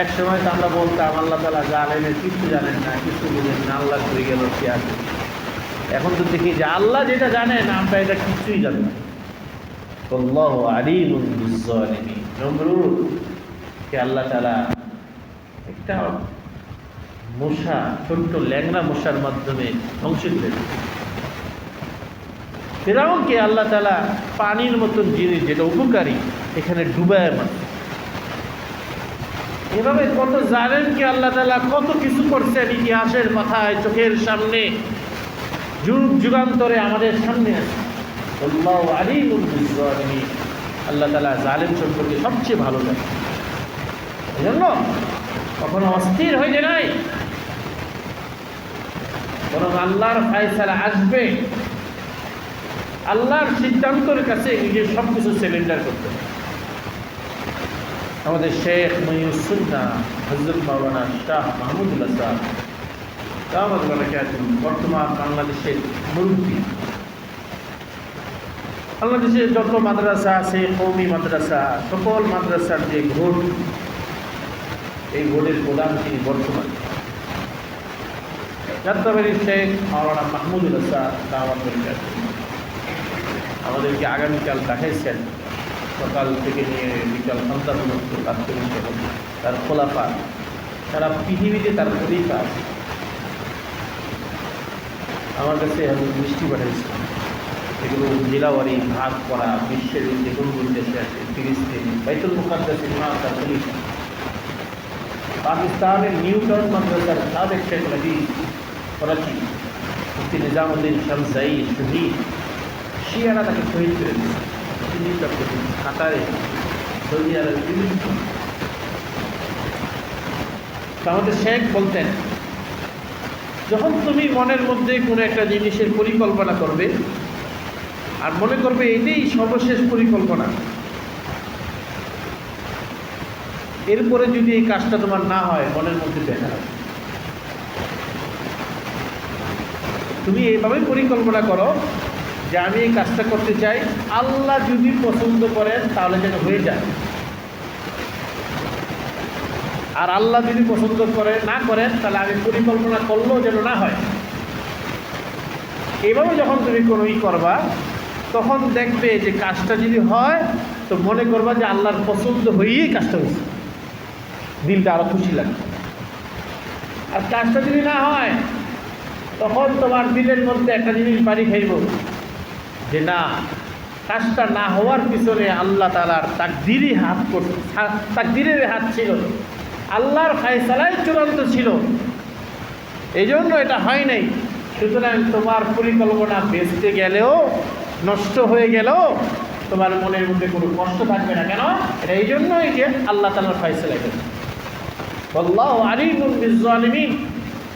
এক সময় তো আমরা বলতাম আল্লাহ তাআলা জালেমের কিছু জানেন না, কিছু বুঝেন না, আল্লাহ করে গেল কি আছে। এখন তো দেখি যে আল্লাহ যেটা জানেন আমরা এটা কিছুই জানি না। আল্লাহু আলিমুন বিজ্জালিমিন, নমরুদ কে আল্লাহ তাআলা একটা মশা, ছোট্ট ল্যাংড়া মশার মাধ্যমে ধ্বংস করে দিলেন। ফিরআউনকে আল্লাহ তাআলা পানির মতন জিনিস যেটা উপকারী এখানে ডুবায় মারল। এভাবে কত জালেমকে আল্লাহ তাআলা কত কিছু করছেন, ইতিহাসের কথায় চোখের সামনে যুগ যুগান্তরে আমাদের সামনে আছে। আল্লাহু আলিমুন বিজ্জালিমিন, আল্লাহ তাআলা জালেম সম্পর্কে সবচেয়ে ভালো জানেন। এজন্য কখনো অস্থির হয়ে যায় নাই, বরং আল্লাহর ফায়সালা আসবে, আল্লাহর সিদ্ধান্তের কাছে নিজের সব কিছু সিলিন্ডার করতে হবে। আমাদের শেখ মুঈনুস সুন্নাহ হযরত মাওলানা শাহ মাহমুদুল্লাহ সাহেব দাওয়াত বারাকাতুহু বর্তমান বাংলাদেশের মুরব্বী। বাংলাদেশে যত মাদ্রাসা আছে, কওমি মাদ্রাসা, সকল মাদ্রাসার যে ভোট, এই ভোটের প্রধান তিনি বর্তমান যাত্রাবাড়ির শেখ মাওলানা মাহমুদুল্লাহ সাহেব দাওয়াত বারাকাতুহু আমাদেরকে আগামীকাল দেখাইছেন। সকাল থেকে নিয়ে বিকাল সন্ধ্যা পর্যন্ত কাজ করে তার খোলাফা সারা পৃথিবীতে তার খলিফা আছে। আমার কাছে মিষ্টি পাঠাইছে, এগুলো জেলাওয়ারি ভাগ করা, বিশ্বের যে কোন দেশে আছে, ফিলিস্তিন, বাইতুল মুকাদ্দাস ইমাম তার খলিফা, পাকিস্তানের নিউটাউন মাদ্রাসার সাবেক শেখ হাদিস করাচি মুফতি নিজামুদ্দিন শামসাই শহীদ, শিয়ারা তাকে শহীদ করে দিয়েছে। কাতারে, সৌদি আরব, বিভিন্ন। আমাদের শেখ বলতেন, যখন তুমি মনের মধ্যে কোনো একটা জিনিসের পরিকল্পনা করবে আর মনে করবে এটাই সর্বশেষ পরিকল্পনা, এরপরে যদি এই কাজটা তোমার না হয় মনের মধ্যে দেখা হবে। তুমি এইভাবেই পরিকল্পনা করো যে আমি এই কাজটা করতে চাই, আল্লাহ যদি পছন্দ করেন তাহলে যেন হয়ে যায়, আর আল্লাহ যদি পছন্দ করে না করেন তাহলে আমি পরিকল্পনা করলেও যেন না হয়। এইভাবে যখন তুমি কোনো করবা তখন দেখবে যে কাজটা যদি হয় তো মনে করবা যে আল্লাহর পছন্দ হয়েই কাজটা হয়েছে, দিলটা আরও খুশি লাগবে। আর কাজটা যদি না হয় তখন তোমার দিলের মধ্যে একটা জিনিস বাড়ি খাইব যে না, কাজটা না হওয়ার পিছনে আল্লাহ তাআলার তাকদীরের হাত ছিল, আল্লাহর ফায়সালাই চূড়ান্ত ছিল, এই জন্য এটা হয় নাই। সুতরাং তোমার পরিকল্পনা বেঁচতে গেলেও, নষ্ট হয়ে গেলেও তোমার মনের মধ্যে কোনো কষ্ট থাকবে না। কেন? এটা এই জন্যই যে আল্লাহ তাআলার ফায়সালা এটা। আল্লাহু আলিমুন বিজ্জালিমিন।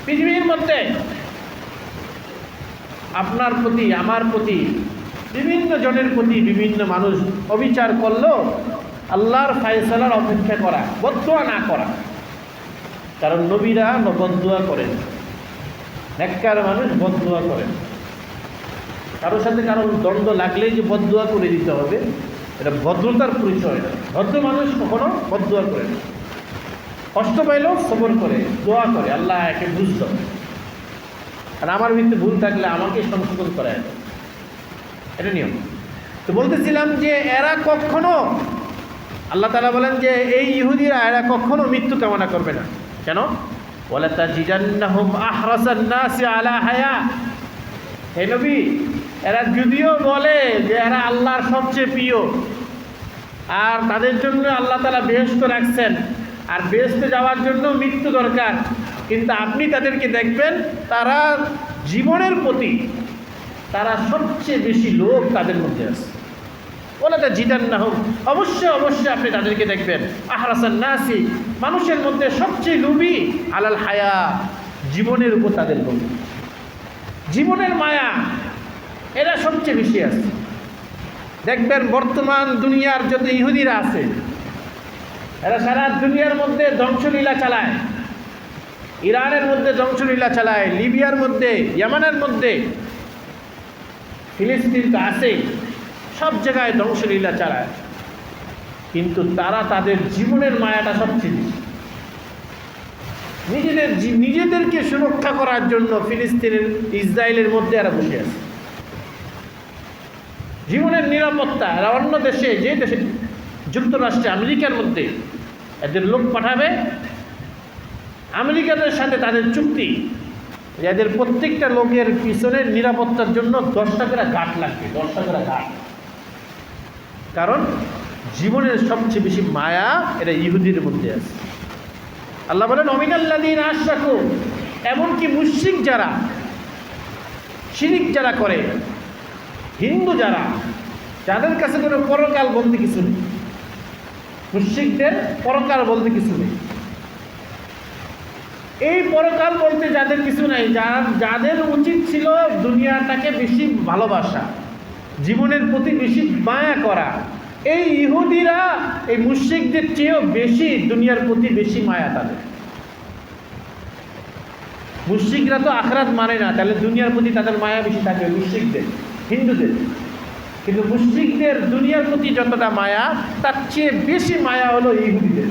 পৃথিবীর মধ্যে আপনার প্রতি, আমার প্রতি, বিভিন্ন জনের প্রতি বিভিন্ন মানুষ অবিচার করলেও আল্লাহর ফায়সালার অপেক্ষা করা, বদদুয়া না করা। কারণ নবীরা বদদুয়া করেন, নেককার মানুষ বদদুয়া করেন। কারোর সাথে কারোর দ্বন্দ্ব লাগলেই যে বদদুয়া করে দিতে হবে এটা ভদ্রতার পরিচয় না। ভদ্র মানুষ কখনো বদদোয়া করে না, কষ্ট পাইলেও সবর করে, দোয়া করে, আল্লাহ একে বুঝ দাও, আর আমার ভিতরে ভুল থাকলে আমাকে সংশোধন করায়, এটা নিয়ম। তো বলতেছিলাম যে এরা কখনো, আল্লাহ তাআলা বলেন যে এই ইহুদিরা এরা কখনো মৃত্যু কামনা করবে না। কেন? ওয়ালা তাজিদান্নাহুম আহরাসান নাসি আলা হায়া। হে নবী, এরা যদিও বলে যে এরা আল্লাহর সবচেয়ে প্রিয়, আর তাদের জন্য আল্লাহ তাআলা বেহেশত রাখছেন, আর বেহেশতে যাওয়ার জন্য মৃত্যু দরকার, কিন্তু আপনি তাদেরকে দেখবেন তারা জীবনের প্রতি তারা সবচেয়ে বেশি লোভ তাদের মধ্যে আছে। ওলা তাজিদান্নাহুম, অবশ্যই আপনি তাদেরকে দেখবেন আহরাসান নাসি, মানুষের মধ্যে সবচেয়ে লোভী, আলাল হায়া, জীবনের উপর তাদের লোভ, জীবনের মায়া এরা সবচেয়ে বেশি আছে। দেখবেন বর্তমান দুনিয়ার যত ইহুদিরা আছে এরা সারা দুনিয়ার মধ্যে ধ্বংসলীলা চালায়। ইরানের মধ্যে ধ্বংসলীলা চালায়, লিবিয়ার মধ্যে, ইয়ামানের মধ্যে, ফিলিস্তিন তো আছেই, সব জায়গায় ধ্বংসলীলা চালায়, কিন্তু তারা তাদের জীবনের মায়াটা সবচেয়ে বেশি। নিজেদেরকে সুরক্ষা করার জন্য ফিলিস্তিনের, ইসরায়েলের মধ্যে এরা বসে আছে। জীবনের নিরাপত্তা এরা অন্য দেশে, যে দেশে, যুক্তরাষ্ট্রে, আমেরিকার মধ্যে এদের লোক পাঠাবে, আমেরিকাদের সাথে তাদের চুক্তি, এদের প্রত্যেকটা লোকের পিছনের নিরাপত্তার জন্য 10টা করে গাঁট লাগবে, 10টা করে গাঁট। কারণ জীবনের সবচেয়ে বেশি মায়া এটা ইহুদির মধ্যে আছে। আল্লাহ বলেন অমিনাল্লাযীনা আশরাকু, এমনকি মুশরিক যারা, শিরিক যারা করে, হিন্দু যারা, যাদের কাছে কোনো পরকাল বলতে কিছু নেই, মুশরিকদের পরকাল বলতে কিছু নেই। এই পরকাল বলতে যাদের কিছু নেই, যাদের উচিত ছিল দুনিয়াটাকে বেশি ভালোবাসা, জীবনের প্রতি বেশি মায়া করা, এই ইহুদিরা এই মুশরিকদের চেয়েও বেশি দুনিয়ার প্রতি বেশি মায়া তাদের। মুশরিকরা তো আখিরাত মানে না, তাহলে দুনিয়ার প্রতি তাদের মায়া বেশি থাকে মুশরিকদের, হিন্দুদের। কিন্তু মুশরিকদের দুনিয়ার প্রতি যতটা মায়া, তার চেয়ে বেশি মায়া হলো ইহুদিদের।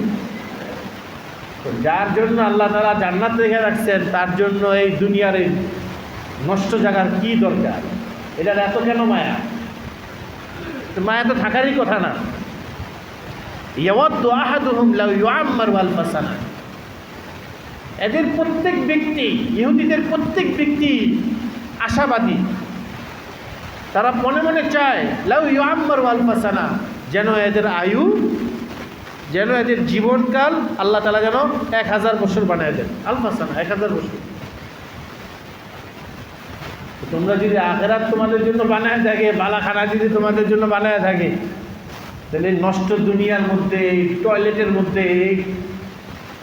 যার জন্য আল্লাহ তাআলা জান্নাত রেখে রাখছেন, তার জন্য এই দুনিয়ার এই নষ্ট জায়গার কি দরকার? এটার এত কেন মায়া? মায়া তো থাকারই কথা না। ইয়াওয়াদ্দু আহাদুহুম লাউ ইউআম্মারু আলফা সানা। এদের প্রত্যেক ব্যক্তি, ইহুদিদের প্রত্যেক ব্যক্তি আশাবাদী, তারা মনে মনে চায় লাউ ইউআম্মারু আলফা সানা, যেন এদের আয়ু, যেন এদের জীবনকাল আল্লাহ তাআলা যেন 1000 বছর বানায় দেন। আলফা সানা, 1000 বছর। তোমরা যদি আখিরাত তোমাদের জন্য বানায় থাকে, বালাখানা যদি তোমাদের জন্য বানায় থাকে, তাহলে নষ্ট দুনিয়ার মধ্যে, এই টয়লেটের মধ্যে, এই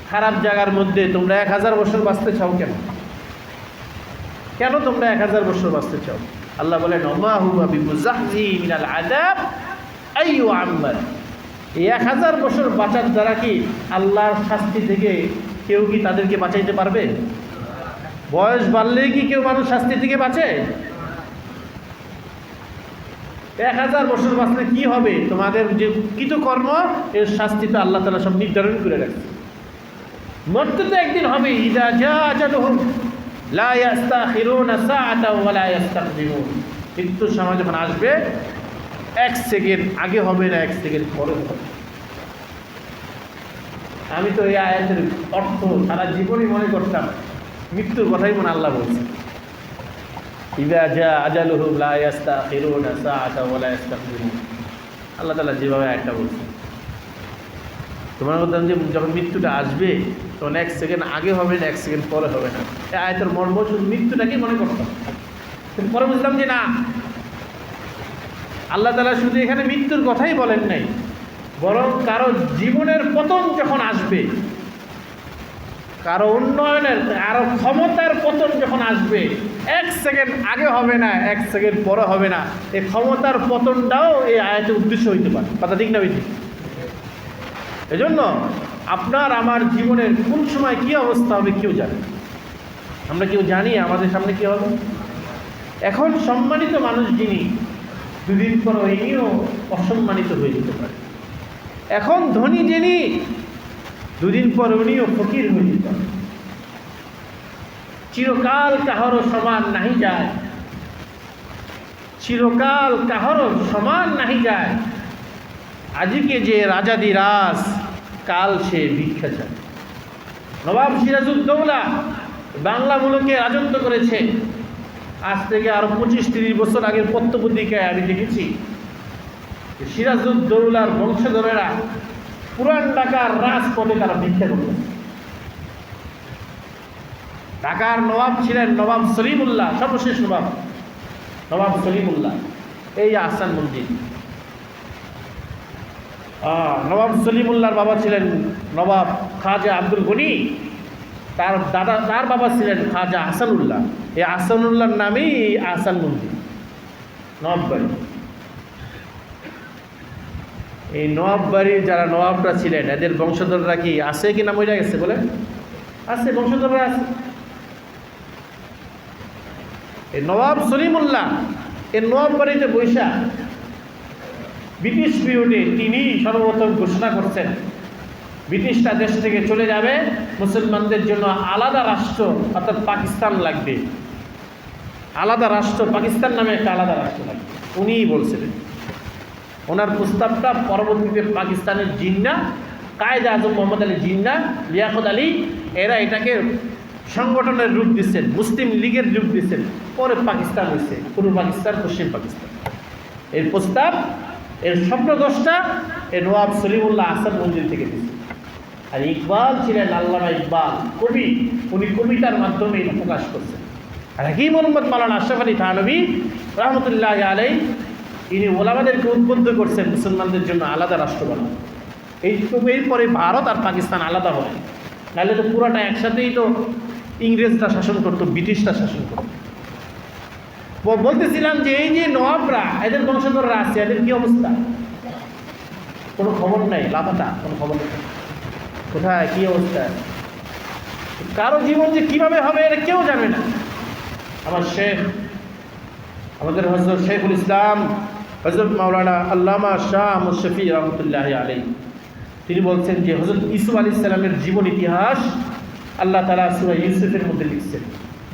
খারাপ জায়গার মধ্যে তোমরা 1000 বছর বাঁচতে চাও কেন? কেন তোমরা 1000 বছর বাঁচতে চাও? আল্লাহ বলেন ওমা হুয়া বিমুযাহযিহি মিনাল আযাব আইয়ু আম্মার। এই 1000 বছর বাঁচার দ্বারা কি আল্লাহর শাস্তি থেকে কেউ কি তাদেরকে বাঁচাইতে পারবে? বয়স বাড়লেই কি কেউ মানুষ শাস্তি থেকে বাঁচে? 1000 বছর বাঁচলে কি হবে? তোমাদের যে কৃতকর্ম, এর শাস্তি তো আল্লাহ তাআলা সব নির্ধারণ করে রাখছে। মরতে তো একদিন হবে। ইযা জাআ আজালুহুম লা ইস্তাখিরুনা সাআতাও ওয়া লা ইস্তাকদিমুন। মৃত্যুর সময় যখন আসবে, 1 সেকেন্ড আগে হবে না, 1 সেকেন্ড পরে হবে। আমি তো এই আয়াতের অর্থ সারা জীবনই মনে করতাম মৃত্যুর কথাই মনে আল্লাহ বলছে। ইযা জাআ আজালুহুম লা ইস্তাখিরুনা সাআতাও ওয়া লা ইস্তাকদিমুন। আল্লাহ তাআলা যেভাবে একটা বলছে, তোমার বলতাম যে যখন মৃত্যুটা আসবে তখন 1 সেকেন্ড আগে হবে না, 1 সেকেন্ড পরে হবে না। এই আয়াতের মর্ম শুধু মৃত্যুটাকেই মনে করতাম, কিন্তু পরে বুঝলাম যে না, আল্লাহ তাআলা শুধু এখানে মৃত্যুর কথাই বলেন নাই, বরং কারো জীবনের পতন যখন আসবে, কারো উন্নয়নের, কারো ক্ষমতার পতন যখন আসবে, 1 সেকেন্ড আগে হবে না, 1 সেকেন্ড পরে হবে না। এই ক্ষমতার পতনটাও এই আয়াতের উদ্দেশ্য হইতে পারে। কথা ঠিক না বেশি? এজন্য আপনার আমার জীবনের কোন সময় কি অবস্থা হবে কেউ জানে। আমরা কেউ জানি আমাদের সামনে কি হবে? এখন সম্মানিত মানুষ যিনি, দুদিন পর ইনিও অসম্মানিত হয়ে যেতে পারে। এখন ধনী যিনি, দুদিন পর উনিও ফকির হয়ে যেতে পারে। চিরকাল কাহারও সমান নাহি যায়, চিরকাল কাহারও সমান নাহি যায়। আজকে যে রাজাদিরাজ, কাল সে ভিক্ষা চায়। নবাব সিরাজউদ্দৌলা বাংলা মুলুকে রাজত্ব করেছে। আজ থেকে আরো 25-30 বছর আগের পত্রপত্রিকায় আমি দেখেছি সিরাজউদ্দৌলার বংশধরেরা পুরান ঢাকার রাজপথে তারা ভিক্ষা করতেন। ঢাকার নবাব ছিলেন নবাব সলিমুল্লাহ, সর্বশেষ নবাব নবাব সলিমুল্লাহ। এই আহসান মন্দির, নবাব সলিমুল্লাহর বাবা ছিলেন নবাব খাজা আব্দুল গনি, তার বাবা ছিলেন খাজা আহসানুল্লাহ। এই আহসানুল্লাহর নামেই আহসান মন্দির, নবাববাড়ি। এই নবাববাড়ির যারা নবাবরা ছিলেন এদের বংশধররা কি আছে কি না মরে গেছে বলে? আছে, বংশধররা আছে। এই নবাব সলিমুল্লাহ এই নবাববাড়িতে বৈশা ব্রিটিশ পিরিয়ডে তিনি সর্বপ্রথম ঘোষণা করছেন ব্রিটিশরা দেশ থেকে চলে যাবে, মুসলমানদের জন্য আলাদা রাষ্ট্র অর্থাৎ পাকিস্তান লাগবে, আলাদা রাষ্ট্র, পাকিস্তান নামে একটা আলাদা রাষ্ট্র লাগবে। উনিই বলছিলেন। ওনার প্রস্তাবটা পরবর্তীতে পাকিস্তানের জিন্না, কায়েদ আজম মোহাম্মদ আলী জিন্না, লিয়াকত আলী, এরা এটাকে সংগঠনের রূপ দিচ্ছেন, মুসলিম লীগের রূপ দিচ্ছেন। পরে পাকিস্তান হয়েছে, পূর্ব পাকিস্তান, পশ্চিম পাকিস্তান। এর প্রস্তাব, এর স্বপ্নদশটা এই নওয়াব সলিমুল্লাহ আহসান মন্দির থেকে দিয়েছে। আর ইকবাল ছিলেন আল্লামা ইকবাল, কবি। উনি কবিতার মাধ্যমে এটা প্রকাশ করছেন। আর হাকিম মোহাম্মদ মাওলানা আশরাফ আলী থানভী রহমতুল্লাহ আলাইহি, ইনি ওলামাদেরকে উদ্বুদ্ধ করছেন মুসলমানদের জন্য আলাদা রাষ্ট্র বানানো। এরপরে ভারত আর পাকিস্তান আলাদা হয়, নাহলে তো পুরাটা একসাথেই তো ইংরেজরা শাসন করতো, ব্রিটিশরা শাসন করতো। বলতেছিলাম যে এই যে নবাবরা, এদের বংশধররা আছে, এদের কি অবস্থা? কোনো খবর নাই, লাপাতা, কোনো খবর নেই। কোথায় কি অবস্থা? কারো জীবন যে কিভাবে হবে এটা কেউ জানে না। আমার শেখ, আমাদের হযরত শেখুল ইসলাম হযরত মাওলানা আল্লামা শাহ মুশফি রহমতুল্লাহ আলাইহি, তিনি বলছেন যে হযরত ইউসুফ আলাইহিস সালামের জীবন ইতিহাস আল্লাহ তাআলা সূরা ইউসুফের মধ্যে লিখছেন।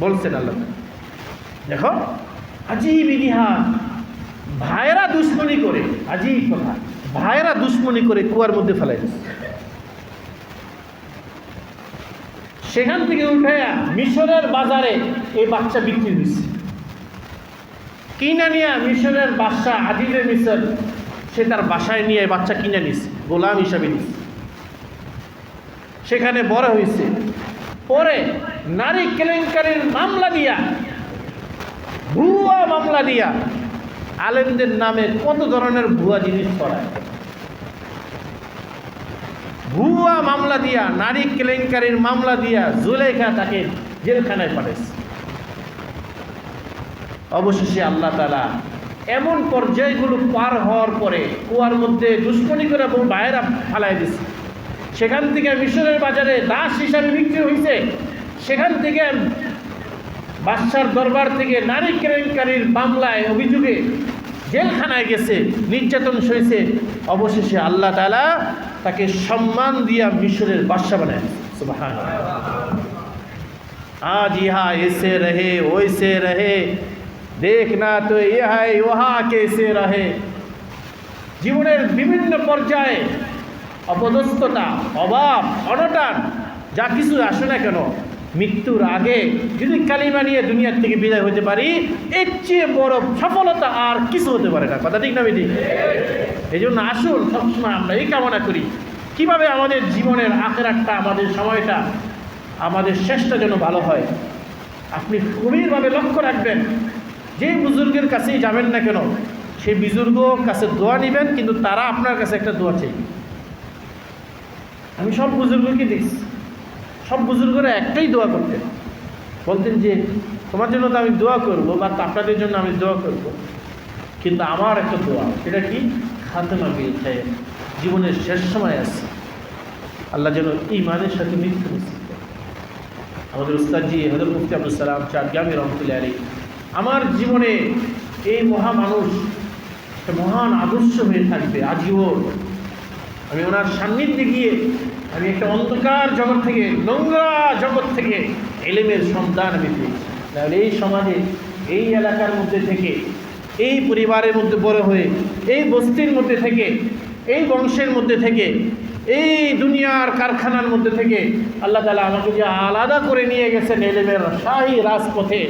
বলছেন আল্লাহ, দেখো আজীব ইতিহাস, ভাইয়েরা দুশ্মনী করে, আজীব কথা, ভাইয়েরা দুশ্মনী করে কুয়ার মধ্যে ফেলাই দিচ্ছে। সেখান থেকে উঠে মিশরের বাজারে এই বাচ্চা বিক্রি হয়েছে। কিনে নিয়ে মিশরের বাদশাহ আজিজে মিশর, সে তার বাসায় নিয়ে বাচ্চা কিনে নিছে, গোলাম হিসাবে নিছে। সেখানে বড় হয়েছে। পরে নারী কেলেঙ্কারির মামলা দিয়া, ভুয়া মামলা দিয়া আলেমদের নামে কত ধরনের ভুয়া জিনিস করায়। ভুয়া মামলা দিয়া, নারী কেলেঙ্কারির মামলা দিয়া জুলেখা তাকে জেলখানায় পাঠাইছে। অবশেষে আল্লাহ তাআলা এমন পর্যায়গুলো পার হওয়ার পরে কুয়ার মধ্যে দুশ্মনী করে বাইরে ফালাই দিচ্ছে। সেখান থেকে মিশরের বাজারে দাস হিসাবে বিক্রি হয়েছে। সেখান থেকে বাদশার দরবার থেকে নারী কেলেঙ্কারির মামলায় অভিযোগে জেলখানায় গেছে, নির্যাতন সইছে। অবশেষে আল্লাহ তাআলা তাকে সম্মান দিয়া মিশরের বাদশা বানায়। সুবহানাল্লাহ। আজ ইহা এসে রহে ওইসে রহে, দেখনা তো ইহাই ওহা কেসে রহে। জীবনের বিভিন্ন পর্যায়ে অপদস্থতা, অভাব, অনটন যা কিছু আসে না কেন, মৃত্যুর আগে যদি কালিমা নিয়ে দুনিয়ার থেকে বিদায় হতে পারি, এর চেয়ে বড় সফলতা আর কিছু হতে পারে না। কথা ঠিক না বেটি? এই জন্য আসুন সবসময় আমরা এই কামনা করি, কিভাবে আমাদের জীবনের আখেরাতটা, আমাদের সময়টা, আমাদের শেষটা যেন ভালো হয়। আপনি গভীরভাবে লক্ষ্য রাখবেন, যে বুজুর্গের কাছেই যাবেন না কেন, সেই বুজুর্গ কাছে দোয়া নেবেন, কিন্তু তারা আপনার কাছে একটা দোয়া চাই। আমি সব বুজুর্গকে দেখছি, সব বুজুর্গরা একটাই দোয়া করতেন, বলতেন যে তোমার জন্য তো আমি দোয়া করবো, বা আপনাদের জন্য আমি দোয়া করব, কিন্তু আমার একটা দোয়া, সেটা কি? খাতেমা বিল খায়ের, জীবনের শেষ সময় আছে, আল্লাহ যেন ঈমানের সাথে মৃত্যু নসিব করেন। আমাদের উস্তাদজি হযরত মুফতি আব্দুস সালাম চাঁদগামী রহমতুল্লাহ আলাইহি, আমার জীবনে এই মহামানুষ একটা মহান আদর্শ হয়ে থাকবে আজীবন। আমি ওনার সান্নিধ্যে গিয়ে আমি একটা অন্ধকার জগৎ থেকে, নোংরা জগৎ থেকে ইলমের সন্ধান আমি পেয়েছি। তাহলে এই সমাজে, এই এলাকার মধ্যে থেকে, এই পরিবারের মধ্যে বড় হয়ে, এই বস্তির মধ্যে থেকে, এই বংশের মধ্যে থেকে, এই দুনিয়ার কারখানার মধ্যে থেকে আল্লাহ তাআলা আমাকে যে আলাদা করে নিয়ে গেছেন ইলমের শাহী রাজপথে,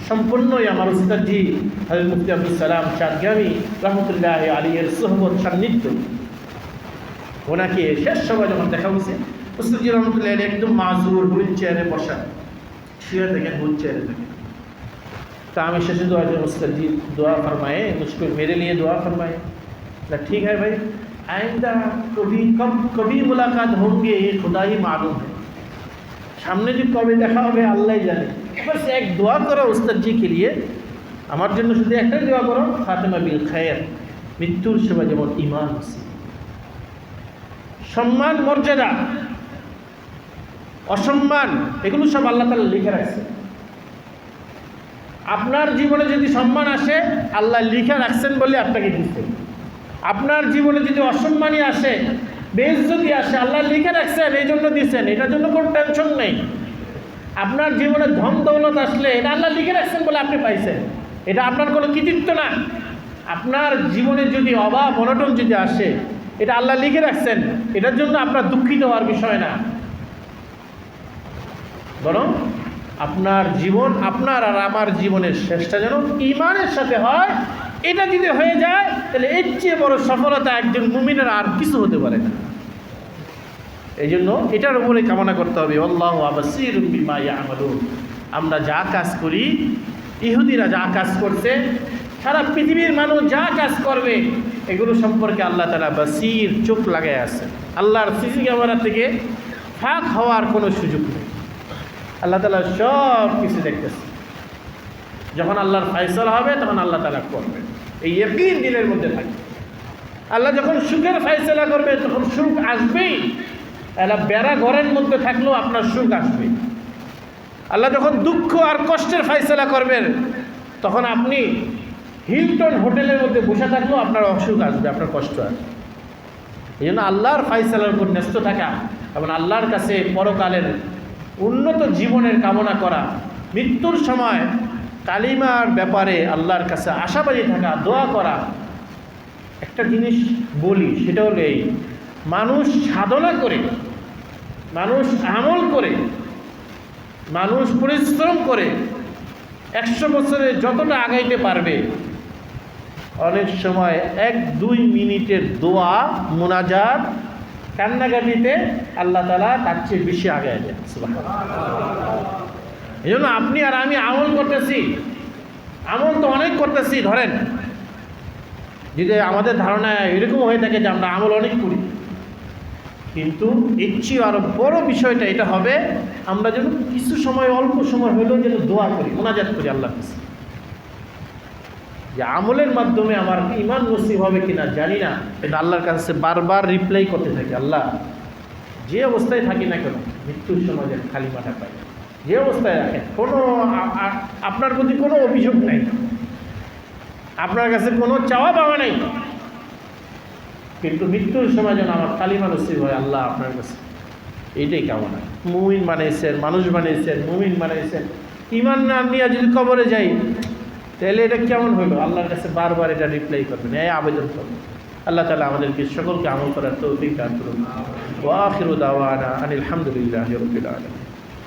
সম্পূর্ণই আমার উস্তাদজি হযরত মুফতি আব্দুল সালাম চাঁদগামী রহমতুল্লাহ আলাইহির সুহবত সান্নিধ্য। ওনাকে শেষ সময় যখন দেখা হয়েছে, উস্তাদজি রহমতুল্লাহ আলাইহি একদম মাজুর হুইল চেয়ারে বসা, শুয়ে থাকেন হুইল চেয়ারে থাকেন। तो हमें शेष दुआ जो उस्ताद जी दुआ फरमाए, मुझको मेरे लिए दुआ फरमाए। ठीक है भाई, आइंदा कभी मुलाकात होंगे ये खुदा ही मालूम है, सामने जो कभी देखा हो अल्लाह ही जाने। बस एक दुआ करो उस्ताद जी के लिए, আমার জন্য শুধু একটাই দোয়া করো, খাতেমা বিল খায়ের, মৃত্যুর সময় যেমন ঈমান নসিব। সম্মান মর্যাদা অসম্মান এগুলো সব আল্লাহ তাআলা লিখে রাখছে। আপনার জীবনে যদি সম্মান আসে আল্লাহ লিখে রাখছেন বলে আপনাকে দিচ্ছেন। আপনার জীবনে যদি অসম্মানই আসে, বেইজ্জতি আসে, আল্লাহ লিখে রাখছেন এই জন্য দিচ্ছেন, এটার জন্য কোনো টেনশন নেই। আপনার জীবনে ধন দৌলত আসলে এটা আল্লাহ লিখে রাখছেন বলে আপনি পাইছেন, এটা আপনার কোনো কৃতিত্ব না। আপনার জীবনে যদি অভাব অনটন যদি আসে, এটা আল্লাহ লিখে রাখছেন, এটার জন্য আপনার দুঃখিত হওয়ার বিষয় না। বরং আপনার জীবন, আপনার আর আমার জীবনের শেষটা যেন ঈমানের সাথে হয়। এটা যদি হয়ে যায় তাহলে এর চেয়ে বড় সফলতা একজন মুমিনের আর কিছু হতে পারে না। এই জন্য এটার উপরে কামনা করতে হবে, আল্লাহু বাসীরুম বিমা ইয়ামালুন। আমরা যা কাজ করি, ইহুদিরা যা কাজ করছে, সারা পৃথিবীর মানুষ যা কাজ করবে, এগুলো সম্পর্কে আল্লাহ তাআলা বাসীর, চোখ লাগায় আছে। আল্লাহর সিসি ক্যামেরা থেকে ফাঁক হওয়ার কোনো সুযোগ নেই। আল্লাহ তাআলা সব কিছু দেখতেছে। যখন আল্লাহর ফয়সালা হবে তখন আল্লাহ তাআলা করবে, এই ইয়াকিন দিলের মধ্যে থাকে। আল্লাহ যখন সুখের ফয়সালা করবে তখন সুখ আসবেই। আল্লাহ বেড়া ঘরের মধ্যে থাকলেও আপনার সুখ আসবে। আল্লাহ যখন দুঃখ আর কষ্টের ফয়সালা করবেন তখন আপনি হিলটন হোটেলের মধ্যে বসে থাকলেও আপনার অসুখ আসবে, আপনার কষ্ট আসবে। এই জন্য আল্লাহর ফয়সালার উপর ন্যস্ত থাকা এবং আল্লাহর কাছে পরকালের উন্নত জীবনের কামনা করা, মৃত্যুর সময় কালিমার ব্যাপারে আল্লাহর কাছে আশাবাদী থাকা, দোয়া করা। একটা জিনিস বলি, সেটা হলো এই, মানুষ সাধনা করে, মানুষ আমল করে, মানুষ পরিশ্রম করে 100 বছরে যতটা আগাইতে পারবে, অনেক সময় 1-2 মিনিটের দোয়া, মুনাজাত, কান্নাকাটিতে আল্লাহ তাআলা তার চেয়ে বেশি আগায় যায়। সুবহানাল্লাহ। এই জন্য আপনি আর আমি আমল করতেছি, আমল তো অনেক করতেছি। ধরেন যদি আমাদের ধারণা এরকম হয়ে থাকে যে আমরা আমল অনেক করি, কিন্তু এর চেয়ে আরও বড় বিষয়টা এটা হবে, আমরা যেন কিছু সময়, অল্প সময় হলেও যেন দোয়া করি, মুনাজাত করি আল্লাহর কাছে, যে আমলের মাধ্যমে আমার ঈমান নসিব হবে কিনা জানি না, এটা আল্লাহর কাছে বারবার রিপ্লাই করতে থাকি। আল্লাহ, যে অবস্থায় থাকি না কেন, মৃত্যুর সময় যেন খালি মাথা পাই, যে অবস্থায় রাখেন, কোনো আপনার প্রতি কোনো অভিযোগ নাই, আপনার কাছে কোনো চাওয়া পাওয়া নাই, কিন্তু মৃত্যুর সময় যেন আমার কালিমা নসিব হয় আল্লাহ আপনার কাছে, এইটাই কামনা। মুমিন বানাইছেন, মানুষ বানাইছেন, মুমিন বানাইছেন, ঈমান না নিয়ে যদি কবরে যাই তাহলে এটা কেমন হইল? আল্লাহর কাছে বারবার এটা রিপ্লাই করবেন, এই আবেদন করবেন। আল্লাহ তাআলা আমাদেরকে সকলকে আমল করার তৌফিক দান করুন। ওয়া আখিরু দাওয়ানা আনিল হামদুলিল্লাহি রাব্বিল আলামিন।